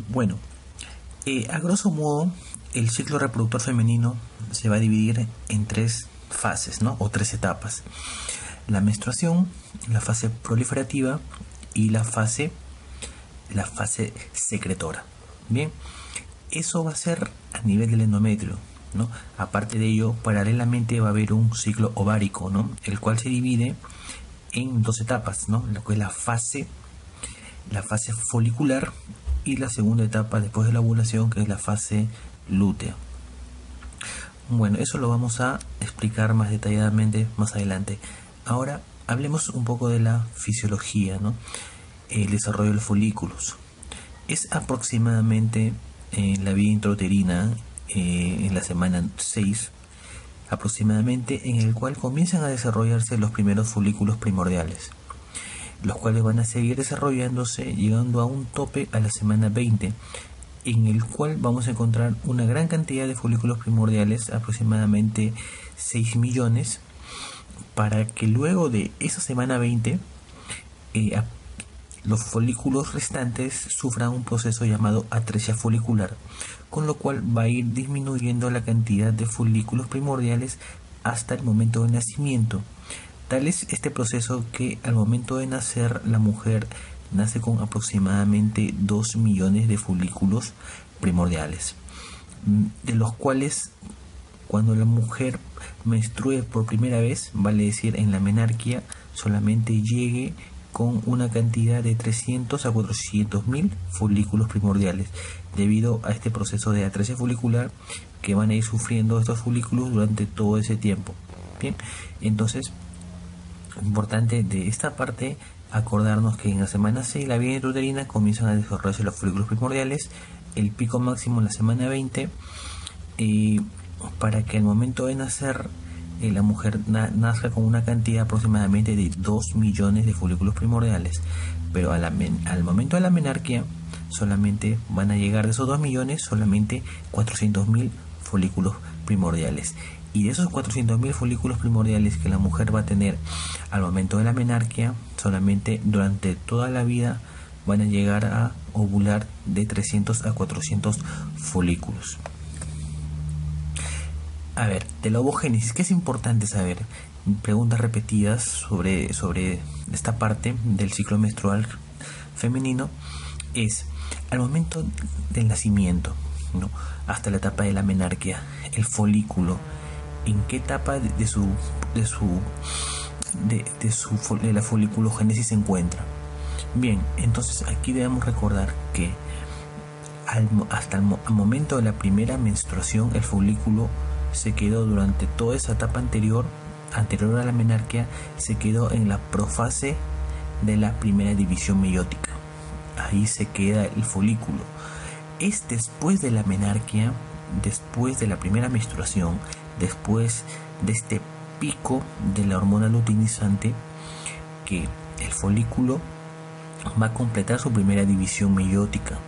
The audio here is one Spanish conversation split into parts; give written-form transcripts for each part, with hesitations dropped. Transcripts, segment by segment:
Bueno, a grosso modo, el ciclo reproductor femenino se va a dividir en tres fases, ¿no? O tres etapas. La menstruación, la fase proliferativa y la fase secretora. Bien, eso va a ser a nivel del endometrio, ¿no? Aparte de ello, paralelamente va a haber un ciclo ovárico, ¿no? El cual se divide en dos etapas, ¿no? Lo que es la fase folicular y la segunda etapa después de la ovulación, que es la fase lútea. Bueno, eso lo vamos a explicar más detalladamente más adelante. Ahora hablemos un poco de la fisiología, ¿no? El desarrollo de los folículos. Es aproximadamente en la vida intrauterina, en la semana 6, aproximadamente, en el cual comienzan a desarrollarse los primeros folículos primordiales, los cuales van a seguir desarrollándose llegando a un tope a la semana 20, en el cual vamos a encontrar una gran cantidad de folículos primordiales, aproximadamente 6 millones, para que luego de esa semana 20 los folículos restantes sufran un proceso llamado atresia folicular, con lo cual va a ir disminuyendo la cantidad de folículos primordiales hasta el momento de nacimiento. Tal es este proceso que al momento de nacer la mujer nace con aproximadamente 2 millones de folículos primordiales, de los cuales cuando la mujer menstrue por primera vez, vale decir en la menarquia, solamente llegue con una cantidad de 300 a 400 mil folículos primordiales, debido a este proceso de atresia folicular que van a ir sufriendo estos folículos durante todo ese tiempo. Bien, entonces, importante de esta parte acordarnos que en la semana 6 la vida intrauterina comienzan a desarrollarse los folículos primordiales, el pico máximo en la semana 20, para que al momento de nacer la mujer nazca con una cantidad aproximadamente de 2 millones de folículos primordiales, pero al momento de la menarquia solamente van a llegar de esos 2 millones solamente 400 mil folículos primordiales, y de esos 400 mil folículos primordiales que la mujer va a tener al momento de la menarquia, solamente durante toda la vida van a llegar a ovular de 300 a 400 folículos. A ver, de la ovogénesis, ¿qué es importante saber? Preguntas repetidas sobre esta parte del ciclo menstrual femenino es, al momento del nacimiento, ¿no?, hasta la etapa de la menarquia, el folículo, ¿en qué etapa de la foliculogénesis se encuentra? Bien, entonces aquí debemos recordar que al momento de la primera menstruación, el folículo se quedó durante toda esa etapa anterior a la menarquia, se quedó en la profase de la primera división meiótica. Ahí se queda el folículo. Es después de la menarquia, después de la primera menstruación, después de este pico de la hormona luteinizante, que el folículo va a completar su primera división meiótica,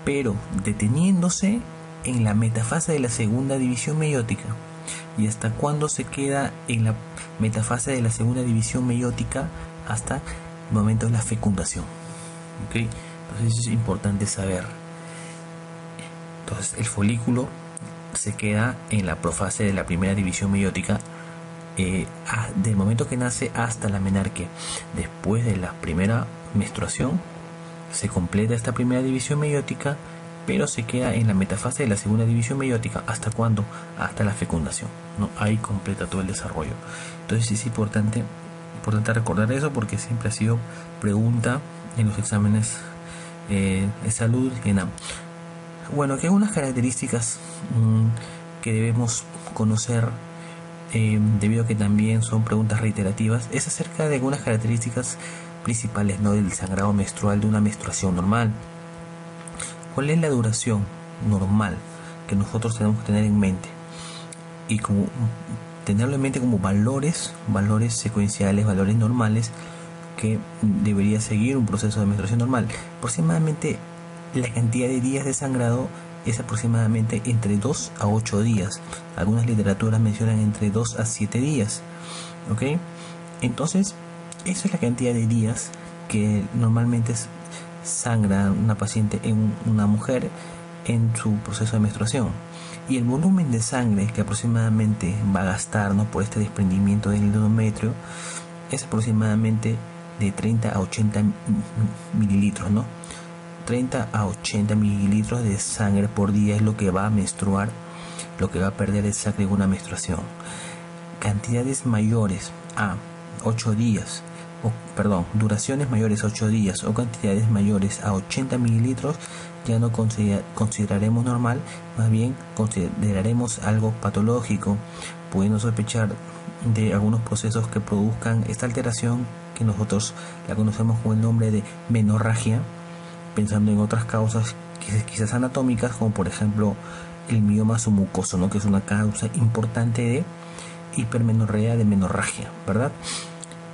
pero deteniéndose en la metafase de la segunda división meiótica. ¿Y hasta cuándo se queda en la metafase de la segunda división meiótica? Hasta el momento de la fecundación. ¿Okay? Entonces es importante saber. Entonces el folículo se queda en la profase de la primera división meiótica del momento que nace hasta la menarquia. Después de la primera menstruación se completa esta primera división meiótica, pero se queda en la metafase de la segunda división meiótica. ¿Hasta cuándo? Hasta la fecundación, ¿no? Ahí completa todo el desarrollo. Entonces es importante recordar eso, porque siempre ha sido pregunta en los exámenes de salud y ENAM. Bueno, que algunas características que debemos conocer, debido a que también son preguntas reiterativas, es acerca de algunas características principales, ¿no?, del sangrado menstrual de una menstruación normal. ¿Cuál es la duración normal que nosotros tenemos que tener en mente? Y como tenerlo en mente como valores secuenciales, valores normales que debería seguir un proceso de menstruación normal. Aproximadamente la cantidad de días de sangrado es aproximadamente entre 2 a 8 días. Algunas literaturas mencionan entre 2 a 7 días. ¿Ok? Entonces, esa es la cantidad de días que normalmente sangra una paciente, una mujer, en su proceso de menstruación. Y el volumen de sangre que aproximadamente va a gastar, ¿no?, por este desprendimiento del endometrio es aproximadamente de 30 a 80 mililitros, ¿no? 30 a 80 mililitros de sangre por día es lo que va a menstruar, lo que va a perder de sangre en una menstruación. Cantidades mayores a 8 días, duraciones mayores a 8 días o cantidades mayores a 80 mililitros ya no consideraremos normal, más bien consideraremos algo patológico, pudiendo sospechar de algunos procesos que produzcan esta alteración, que nosotros la conocemos con el nombre de menorragia, pensando en otras causas quizás anatómicas, como por ejemplo el mioma submucoso, ¿no?, que es una causa importante de hipermenorrea, de menorragia, ¿verdad?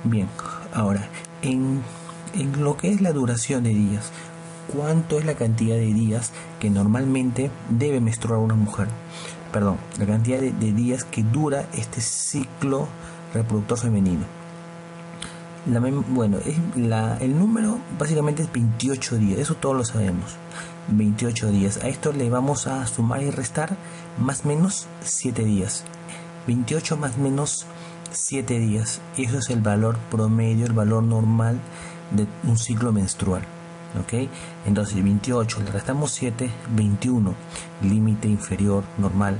Bien, ahora, en lo que es la duración de días, ¿cuánto es la cantidad de días que normalmente debe menstruar una mujer? La cantidad de días que dura este ciclo reproductor femenino. El número básicamente es 28 días, eso todos lo sabemos. 28 días. A esto le vamos a sumar y restar más o menos 7 días. 28 más o menos 7 días. Eso es el valor promedio, el valor normal de un ciclo menstrual. ¿Ok? Entonces 28 le restamos 7, 21, límite inferior normal.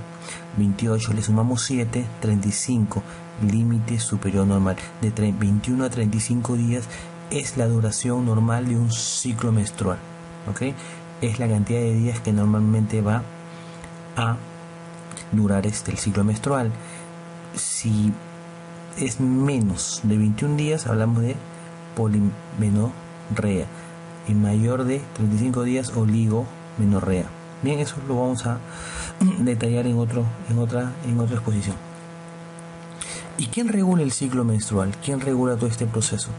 28 le sumamos 7, 35, límite superior normal. De 21 a 35 días es la duración normal de un ciclo menstrual. ¿Ok? Es la cantidad de días que normalmente va a durar el ciclo menstrual. Si es menos de 21 días, hablamos de polimenorrea, y mayor de 35 días, oligomenorrea. Bien, eso lo vamos a detallar en otra exposición. ¿Y quién regula el ciclo menstrual? ¿Quién regula todo este proceso?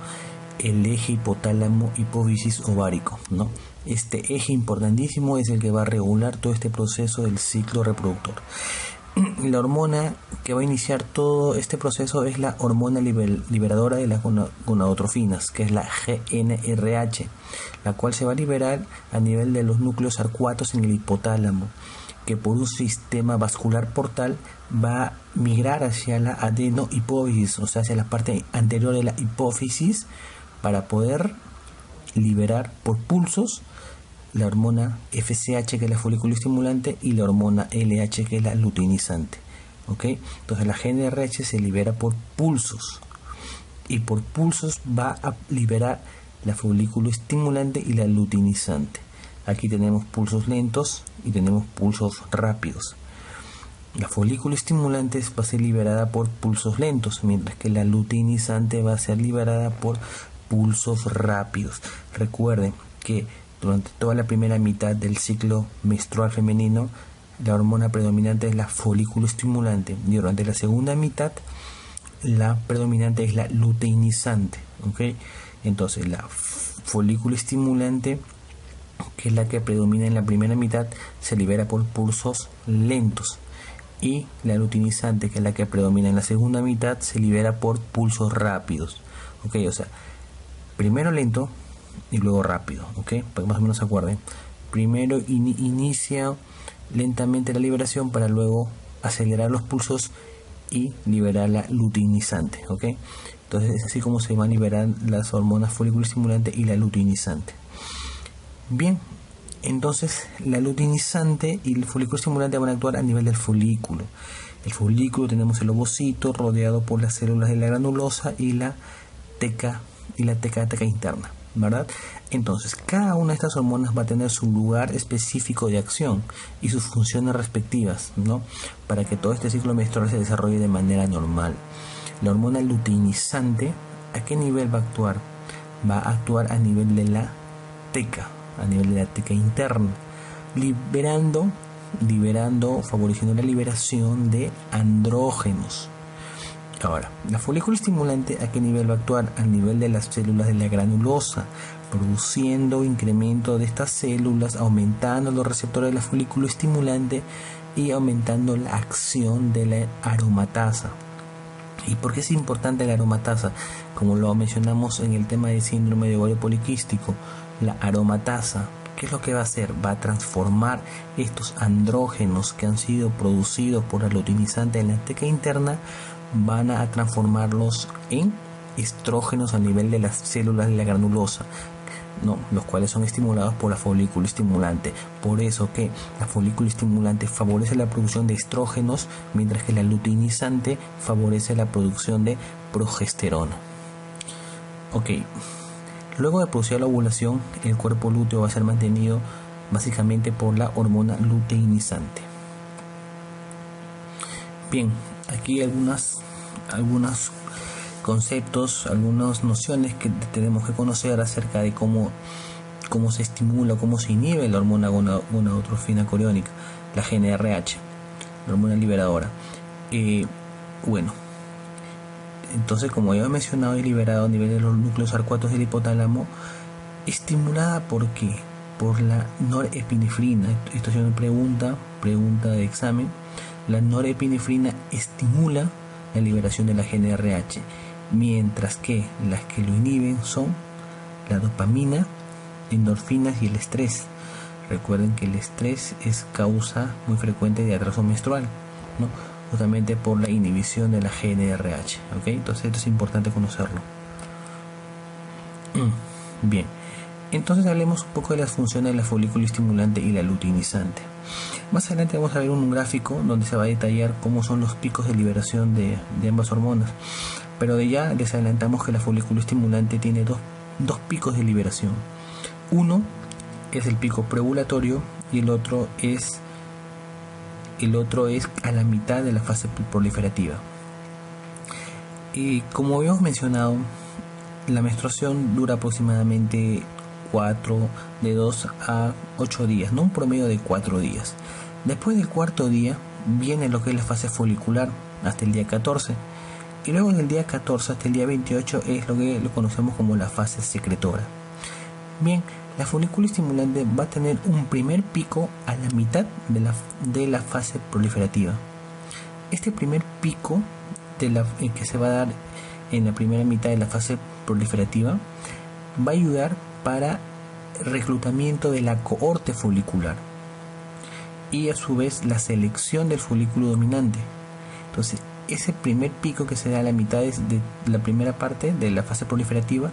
El eje hipotálamo hipófisis ovárico, ¿no? Este eje importantísimo es el que va a regular todo este proceso del ciclo reproductor. La hormona que va a iniciar todo este proceso es la hormona liberadora de las gonadotrofinas, que es la GnRH, la cual se va a liberar a nivel de los núcleos arcuatos en el hipotálamo, que por un sistema vascular portal va a migrar hacia la adenohipófisis, o sea, hacia la parte anterior de la hipófisis, para poder liberar por pulsos la hormona FSH, que es la folículo estimulante, y la hormona LH, que es la luteinizante. ¿Ok? Entonces la GnRH se libera por pulsos, y por pulsos va a liberar la folículo estimulante y la luteinizante. Aquí tenemos pulsos lentos y tenemos pulsos rápidos. La folículo estimulante va a ser liberada por pulsos lentos, mientras que la luteinizante va a ser liberada por pulsos rápidos. Recuerden que durante toda la primera mitad del ciclo menstrual femenino, la hormona predominante es la folículo estimulante, y durante la segunda mitad la predominante es la luteinizante. ¿Ok? Entonces la folículo estimulante, que es la que predomina en la primera mitad, se libera por pulsos lentos, y la luteinizante, que es la que predomina en la segunda mitad, se libera por pulsos rápidos. ¿Ok? O sea, primero lento y luego rápido, ¿ok? Para que más o menos se acuerden. Primero inicia lentamente la liberación para luego acelerar los pulsos y liberar la luteinizante, ¿ok? Entonces es así como se van a liberar las hormonas folículo estimulante y la luteinizante. Bien, entonces la luteinizante y el folículo estimulante van a actuar a nivel del folículo. El folículo, tenemos el ovocito rodeado por las células de la granulosa y la teca interna, ¿verdad? Entonces cada una de estas hormonas va a tener su lugar específico de acción y sus funciones respectivas, ¿no?, para que todo este ciclo menstrual se desarrolle de manera normal. La hormona luteinizante, ¿a qué nivel va a actuar? Va a actuar a nivel de la teca, a nivel de la teca interna, favoreciendo la liberación de andrógenos. Ahora, la folículo estimulante, ¿a qué nivel va a actuar? Al nivel de las células de la granulosa, produciendo incremento de estas células, aumentando los receptores de la folículo estimulante y aumentando la acción de la aromatasa. ¿Y por qué es importante la aromatasa? Como lo mencionamos en el tema del síndrome de ovario poliquístico, la aromatasa, ¿qué es lo que va a hacer? Va a transformar estos andrógenos que han sido producidos por la luteinizante en la teca interna, van a transformarlos en estrógenos a nivel de las células de la granulosa, ¿no? Los cuales son estimulados por la folículo estimulante. Por eso que la folículo estimulante favorece la producción de estrógenos, mientras que la luteinizante favorece la producción de progesterona. Ok, luego de producir la ovulación, el cuerpo lúteo va a ser mantenido básicamente por la hormona luteinizante. Bien, aquí algunos conceptos, algunas nociones que tenemos que conocer acerca de cómo se estimula, cómo se inhibe la hormona gonadotrofina coriónica, la GnRH, la hormona liberadora. Bueno, entonces, como ya he mencionado, es liberado a nivel de los núcleos arcuatos del hipotálamo, estimulada ¿por qué? Por la norepinefrina. Esto es una pregunta de examen. La norepinefrina estimula la liberación de la GnRH, mientras que las que lo inhiben son la dopamina, endorfinas y el estrés. Recuerden que el estrés es causa muy frecuente de atraso menstrual, ¿no? Justamente por la inhibición de la GnRH, ¿ok? Entonces esto es importante conocerlo. Bien, entonces hablemos un poco de las funciones de la folículo estimulante y la luteinizante. Más adelante vamos a ver un gráfico donde se va a detallar cómo son los picos de liberación de ambas hormonas. Pero de ya les adelantamos que la folículo estimulante tiene dos picos de liberación. Uno es el pico preovulatorio y el otro es a la mitad de la fase proliferativa. Y como habíamos mencionado, la menstruación dura aproximadamente de 2 a 8 días, no un promedio de 4 días. Después del cuarto día viene lo que es la fase folicular hasta el día 14. Y luego del día 14 hasta el día 28 es lo que lo conocemos como la fase secretora. Bien, la folículo estimulante va a tener un primer pico a la mitad de la fase proliferativa. Este primer pico que se va a dar en la primera mitad de la fase proliferativa va a ayudar para reclutamiento de la cohorte folicular y a su vez la selección del folículo dominante. Entonces, ese primer pico que se da a la mitad de la primera parte de la fase proliferativa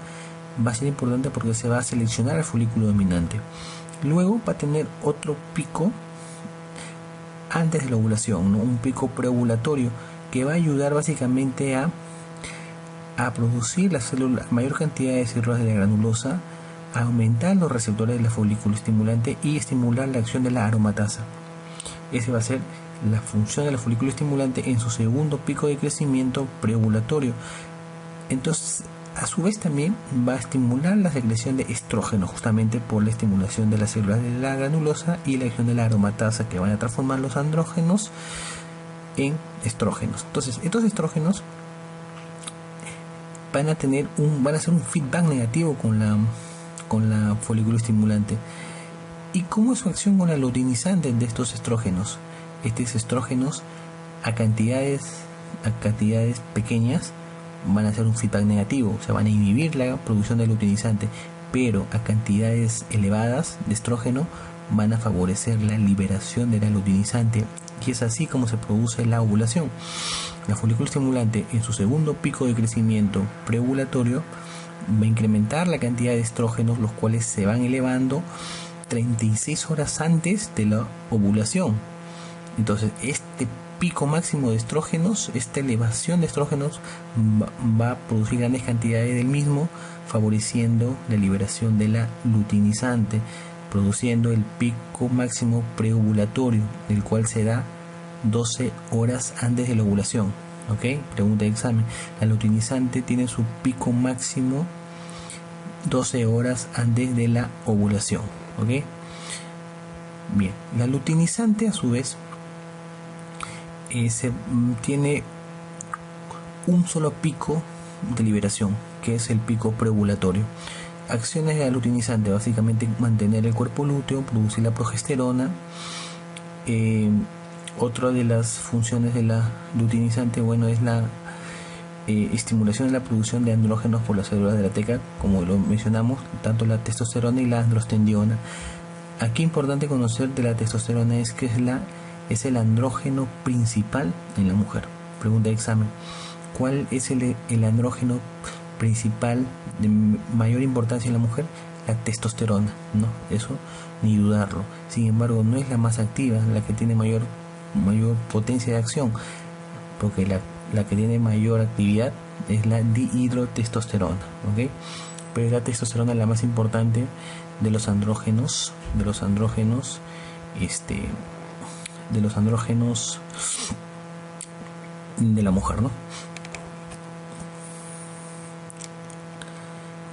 va a ser importante porque se va a seleccionar el folículo dominante. Luego va a tener otro pico antes de la ovulación, ¿no? Un pico preovulatorio que va a ayudar básicamente a producir la mayor cantidad de células de la granulosa, a aumentar los receptores de la folículo estimulante y estimular la acción de la aromatasa. Ese va a ser la función de la folículo estimulante en su segundo pico de crecimiento preovulatorio. Entonces, a su vez también va a estimular la secreción de estrógenos, justamente por la estimulación de las células de la granulosa y la acción de la aromatasa, que van a transformar los andrógenos en estrógenos. Entonces, estos estrógenos van a hacer un feedback negativo con la folículo estimulante. ¿Y cómo es su acción con la luteinizante de estos estrógenos? Estos estrógenos a cantidades pequeñas van a hacer un feedback negativo, o sea, van a inhibir la producción de luteinizante, pero a cantidades elevadas de estrógeno van a favorecer la liberación de la luteinizante, y es así como se produce la ovulación. La folículo estimulante en su segundo pico de crecimiento preovulatorio va a incrementar la cantidad de estrógenos, los cuales se van elevando 36 horas antes de la ovulación. Entonces, este pico máximo de estrógenos, esta elevación de estrógenos va a producir grandes cantidades del mismo, favoreciendo la liberación de la luteinizante, produciendo el pico máximo preovulatorio, el cual se da 12 horas antes de la ovulación. ¿Ok? Pregunta de examen. La luteinizante tiene su pico máximo 12 horas antes de la ovulación. ¿Ok? Bien, la luteinizante a su vez tiene un solo pico de liberación, que es el pico preovulatorio. Acciones de la luteinizante: básicamente mantener el cuerpo lúteo, producir la progesterona. Otra de las funciones de la luteinizante, bueno, es estimulación de la producción de andrógenos por las células de la teca, como lo mencionamos, tanto la testosterona y la androstendiona. Aquí importante conocer de la testosterona es que es el andrógeno principal en la mujer. Pregunta de examen: ¿cuál es el andrógeno principal de mayor importancia en la mujer? La testosterona, ¿no? Eso ni dudarlo. Sin embargo, no es la más activa, la que tiene mayor potencia de acción, porque la que tiene mayor actividad es la dihidrotestosterona, ¿ok? Pero es la testosterona la más importante de los andrógenos, de los andrógenos de la mujer, ¿no?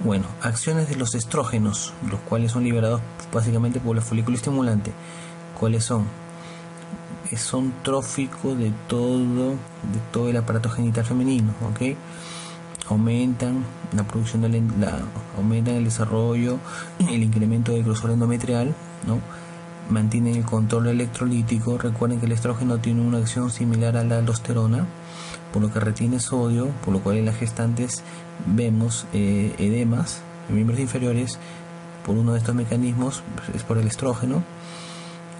Bueno, acciones de los estrógenos, los cuales son liberados básicamente por la folículo estimulante. ¿Cuáles son? Son tróficos de todo el aparato genital femenino, ¿ok? Aumentan la producción aumentan el desarrollo, el incremento del grosor endometrial, ¿no? Mantienen el control electrolítico. Recuerden que el estrógeno tiene una acción similar a la aldosterona, por lo que retiene sodio, por lo cual en las gestantes vemos edemas en miembros inferiores por uno de estos mecanismos, es por el estrógeno.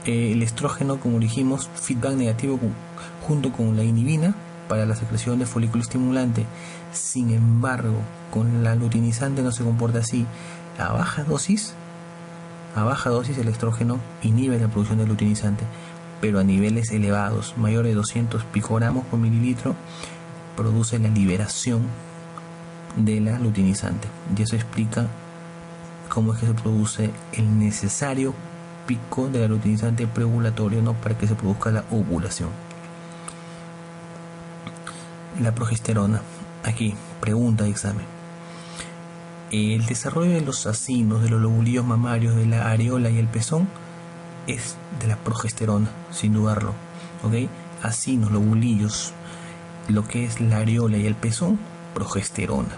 El estrógeno, como dijimos, feedback negativo junto con la inhibina para la secreción de folículo estimulante. Sin embargo, con la luteinizante no se comporta así. A baja dosis el estrógeno inhibe la producción de luteinizante, pero a niveles elevados, mayor de 200 picogramos por mililitro, produce la liberación de la luteinizante. Y eso explica cómo es que se produce el necesario pico de la luteinizante preovulatorio, ¿no? Para que se produzca la ovulación. La progesterona. Aquí, pregunta de examen. El desarrollo de los acinos, de los lobulillos mamarios, de la areola y el pezón es de la progesterona, sin dudarlo, ¿ok? Acinos, lobulillos, lo que es la areola y el pezón, progesterona.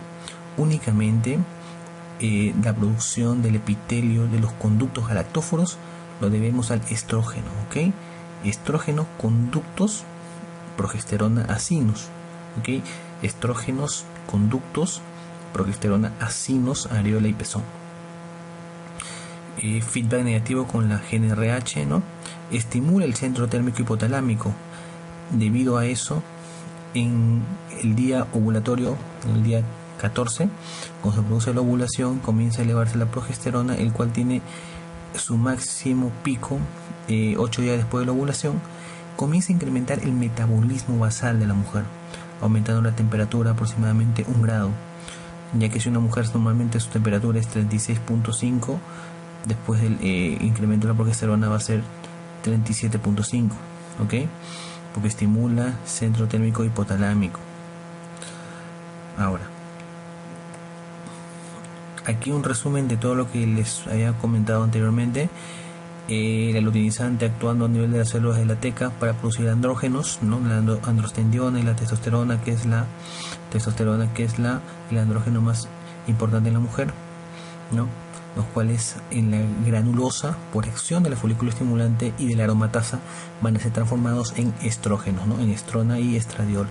Únicamente la producción del epitelio de los conductos galactóforos lo debemos al estrógeno, ¿ok? Estrógeno, conductos, progesterona, acinos, ¿ok? Estrógenos, conductos, progesterona, acinos, areola y pezón. Feedback negativo con la GnRH, ¿no? Estimula el centro térmico hipotalámico. Debido a eso, en el día ovulatorio, en el día 14, cuando se produce la ovulación, comienza a elevarse la progesterona, el cual tiene su máximo pico 8 días después de la ovulación. Comienza a incrementar el metabolismo basal de la mujer, aumentando la temperatura aproximadamente 1 grado, ya que si una mujer normalmente su temperatura es 36.5, después del incremento de la progesterona va a ser 37.5, ¿ok? Porque estimula centro térmico hipotalámico. Ahora, aquí un resumen de todo lo que les había comentado anteriormente. La luteinizante actuando a nivel de las células de la teca para producir andrógenos, ¿no? La androstendiona y la testosterona, que es el andrógeno más importante en la mujer, ¿no? Los cuales en la granulosa, por acción de la folículo estimulante y de la aromatasa, van a ser transformados en estrógenos, ¿no? En estrona y estradiol.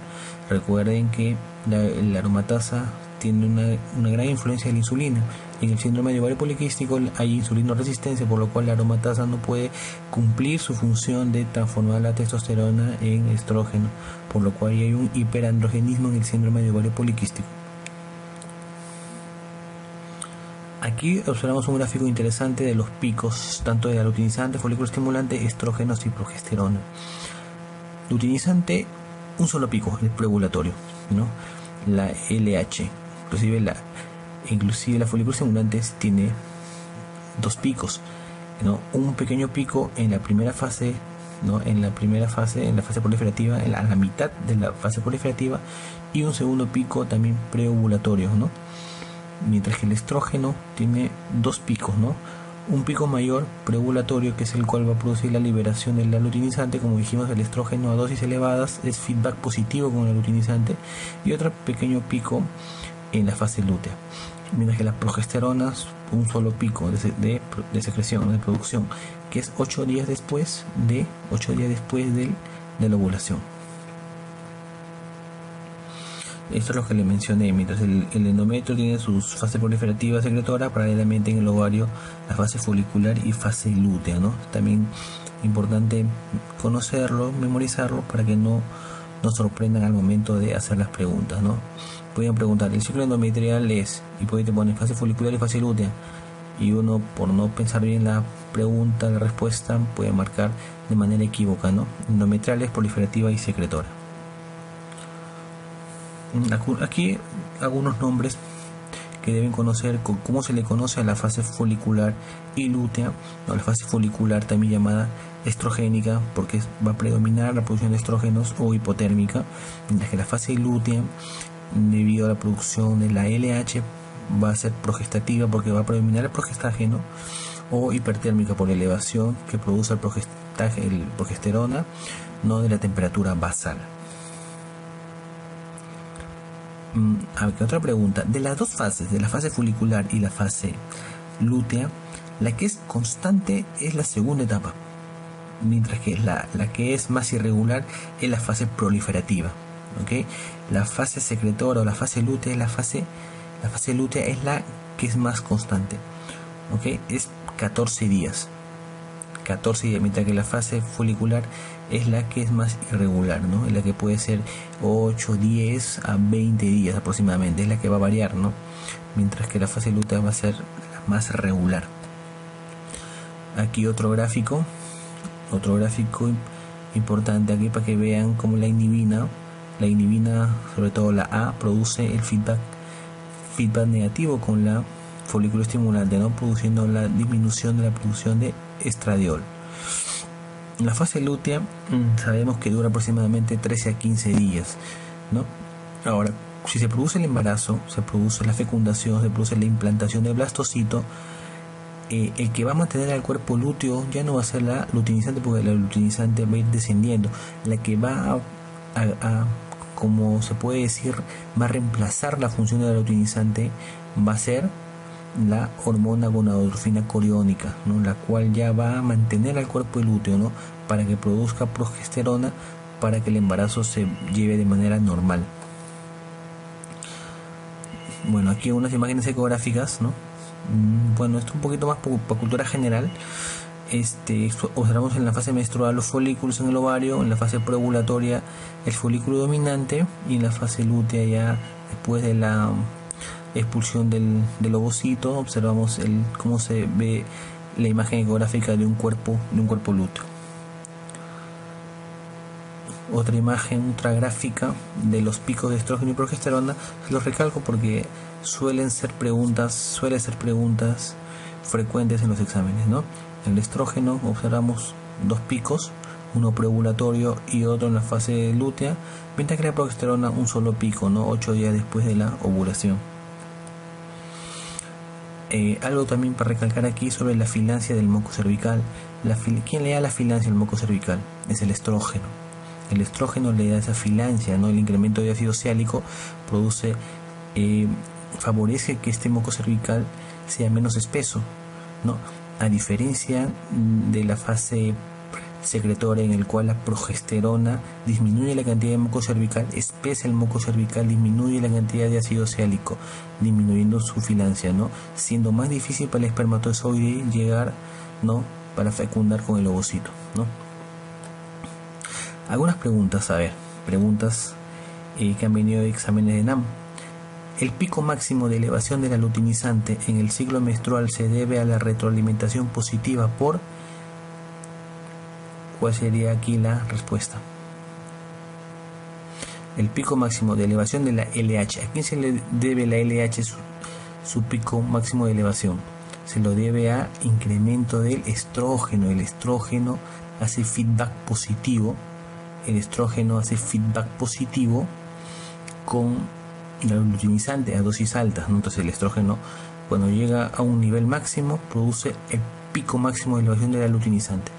Recuerden que la aromatasa tiene una gran influencia de la insulina. En el síndrome de ovario poliquístico hay insulinoresistencia, por lo cual la aromatasa no puede cumplir su función de transformar la testosterona en estrógeno, por lo cual hay un hiperandrogenismo en el síndrome de ovario poliquístico. Aquí observamos un gráfico interesante de los picos, tanto de la luteinizante, folículo estimulante, estrógenos y progesterona. Luteinizante, un solo pico, el preovulatorio, ¿no? La LH, inclusive la folículo estimulante tiene 2 picos, ¿no? Un pequeño pico en la primera fase, ¿no? En la fase proliferativa, a la mitad de la fase proliferativa, y un segundo pico también preovulatorio, ¿no? Mientras que el estrógeno tiene 2 picos, ¿no? Un pico mayor preovulatorio, que es el cual va a producir la liberación de la luteinizante. Como dijimos, el estrógeno a dosis elevadas es feedback positivo con la luteinizante, y otro pequeño pico en la fase lútea. Mientras que las progesteronas, un solo pico de secreción, de producción, que es 8 días después de la ovulación. Esto es lo que le mencioné. Mientras el endometrio tiene sus fases proliferativa secretora, paralelamente en el ovario la fase folicular y fase lútea, ¿no? También importante conocerlo, memorizarlo para que no nos sorprendan al momento de hacer las preguntas, ¿no? Pueden preguntar, el ciclo endometrial es, y puede te poner fase folicular y fase lútea, y uno, por no pensar bien la pregunta, la respuesta, puede marcar de manera equívoca, ¿no? Endometrial es proliferativa y secretora. Aquí algunos nombres que deben conocer: cómo se le conoce a la fase folicular y lútea, o la fase folicular también llamada estrogénica, porque va a predominar la producción de estrógenos, o hipotérmica, mientras que la fase lútea, debido a la producción de la LH, va a ser progestativa porque va a predominar el progestágeno, o hipertérmica por la elevación que produce el progesterona, no de la temperatura basal. Otra pregunta: de las dos fases, de la fase folicular y la fase lútea, la que es constante es la segunda etapa, mientras que la que es más irregular es la fase proliferativa, ¿okay? La fase secretora o la fase lútea la fase lútea es la que es más constante, ¿okay? Es 14 días, mientras que la fase folicular es la que es más irregular, ¿no? Es la que puede ser 8, 10 a 20 días aproximadamente, es la que va a variar, ¿no? Mientras que la fase lútea va a ser la más regular. Aquí otro gráfico importante aquí para que vean cómo la inhibina, sobre todo la A, produce el feedback negativo con la folículo estimulante, ¿no? Produciendo la disminución de la producción de estradiol. La fase lútea sabemos que dura aproximadamente 13 a 15 días, ¿no? Ahora, si se produce el embarazo, se produce la fecundación, se produce la implantación del blastocito, el que va a mantener al cuerpo lúteo ya no va a ser la luteinizante, porque la luteinizante va a ir descendiendo. La que va a como se puede decir, va a reemplazar la función de la luteinizante, va a ser la hormona gonadotropina coriónica, ¿no? La cual ya va a mantener al cuerpo lúteo, ¿no? Para que produzca progesterona, para que el embarazo se lleve de manera normal. Bueno, aquí unas imágenes ecográficas, ¿no? Bueno, esto un poquito más por cultura general. Observamos en la fase menstrual los folículos en el ovario, en la fase preovulatoria el folículo dominante, y en la fase lútea, ya después de la expulsión del ovocito, observamos cómo se ve la imagen ecográfica de un cuerpo lúteo. Otra imagen, otra gráfica de los picos de estrógeno y progesterona. Los recalco porque suelen ser preguntas frecuentes en los exámenes, ¿no? En el estrógeno observamos dos picos, uno preovulatorio y otro en la fase lútea, mientras que la progesterona un solo pico, ¿no? 8 días después de la ovulación. Algo también para recalcar aquí sobre la filancia del moco cervical. ¿Quién le da la filancia al moco cervical? Es el estrógeno. El estrógeno le da esa filancia, ¿no? El incremento de ácido oxálico favorece que este moco cervical sea menos espeso, ¿no? A diferencia de la fase secretora, en el cual la progesterona disminuye la cantidad de moco cervical, espesa el moco cervical, disminuye la cantidad de ácido oxálico, disminuyendo su filancia, ¿no? Siendo más difícil para el espermatozoide llegar, ¿no? Para fecundar con el ovocito, ¿no? Algunas preguntas, que han venido de exámenes de NAM. El pico máximo de elevación de la luteinizante en el ciclo menstrual se debe a la retroalimentación positiva por... ¿Cuál sería aquí la respuesta? El pico máximo de elevación de la LH. ¿A quién se le debe la LH su pico máximo de elevación? Se lo debe a incremento del estrógeno. El estrógeno hace feedback positivo. Con la luteinizante a dosis altas, ¿no? Entonces el estrógeno, cuando llega a un nivel máximo, produce el pico máximo de elevación de la luteinizante.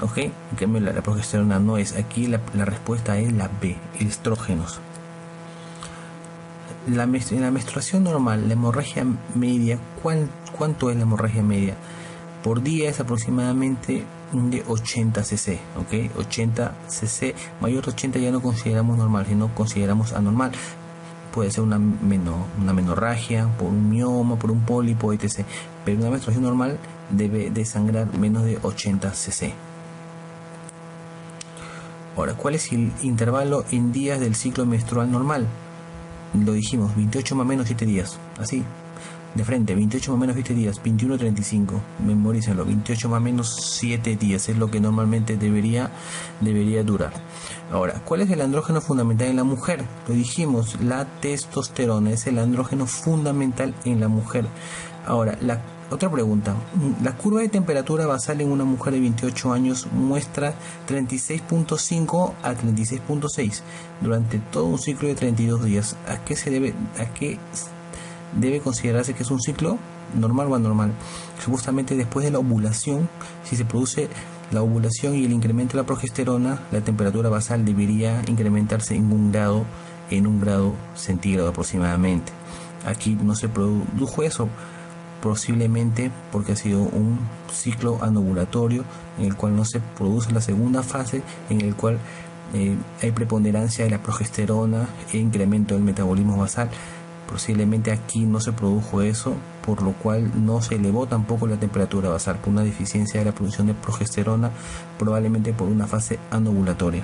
¿Ok? En cambio la progesterona no es. Aquí la respuesta es la B, el estrógenos. En la menstruación normal, la hemorragia media, ¿cuánto es la hemorragia media? Por día es aproximadamente de 80 cc, ¿ok? 80 cc, mayor de 80 ya no consideramos normal, sino consideramos anormal. puede ser una menorragia, por un mioma, por un pólipo, etc. Pero una menstruación normal debe de sangrar menos de 80 cc. Ahora, ¿cuál es el intervalo en días del ciclo menstrual normal? Lo dijimos, 28 más menos 7 días. Así, de frente, 28 más menos 7 días, 21:35. Memorícenlo, 28 más menos 7 días es lo que normalmente debería durar. Ahora, ¿cuál es el andrógeno fundamental en la mujer? Lo dijimos, la testosterona es el andrógeno fundamental en la mujer. Ahora, otra pregunta, la curva de temperatura basal en una mujer de 28 años muestra 36.5 a 36.6 durante todo un ciclo de 32 días. ¿A qué debe considerarse que es un ciclo normal o anormal? Justamente después de la ovulación, si se produce la ovulación y el incremento de la progesterona, la temperatura basal debería incrementarse en un grado centígrado aproximadamente. Aquí no se produjo eso, posiblemente porque ha sido un ciclo anovulatorio en el cual no se produce la segunda fase, en el cual hay preponderancia de la progesterona e incremento del metabolismo basal. Posiblemente aquí no se produjo eso, por lo cual no se elevó tampoco la temperatura basal por una deficiencia de la producción de progesterona, probablemente por una fase anovulatoria.